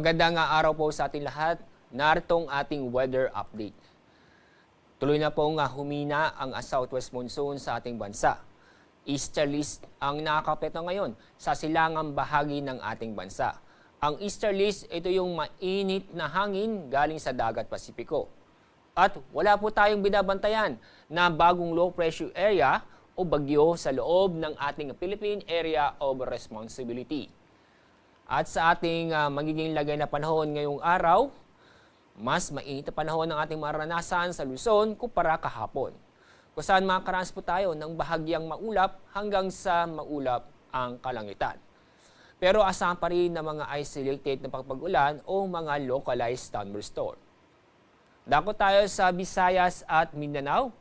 Magandang araw po sa ating lahat. Naritong ating weather update. Tuloy na pong humina ang southwest monsoon sa ating bansa. Easterlies ang nakakapekto ngayon sa silangang bahagi ng ating bansa. Ang easterlies, ito yung mainit na hangin galing sa dagat Pasipiko. At wala po tayong binabantayan na bagong low pressure area o bagyo sa loob ng ating Philippine Area of Responsibility. At sa ating magiging lagay na panahon ngayong araw, mas mainit na panahon ang ating maranasan sa Luzon kumpara kahapon. Kung saan makakaranas po tayo ng bahagyang maulap hanggang sa maulap ang kalangitan. Pero asahan pa rin na mga isolated na pagpag-ulan o mga localized thunderstorm. Dako tayo sa Visayas at Mindanao.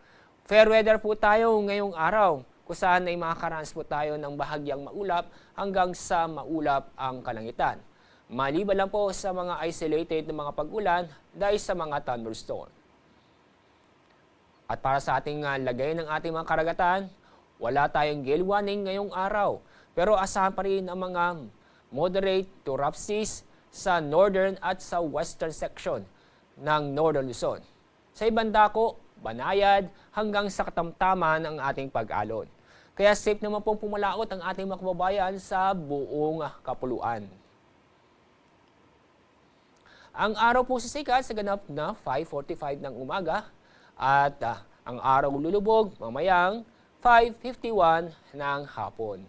Fair weather po tayo ngayong araw, kung saan ay makakaranas po tayo ng bahagyang maulap hanggang sa maulap ang kalangitan. Maliban lang po sa mga isolated na mga pag-ulan dahil sa mga thunderstorm. At para sa ating lagay ng ating mga karagatan, wala tayong gale warning ngayong araw. Pero asahan pa rin ang mga moderate to rough seas sa northern at sa western section ng Northern Luzon. Sa ibang dako, banayad hanggang sa katamtaman ang ating pag-alon. Kaya safe naman pong pumalaot ang ating mga kababayan sa buong kapuluan. Ang araw po sisikat sa ganap na 5:45 ng umaga at ang araw lulubog mamayang 5:51 ng hapon.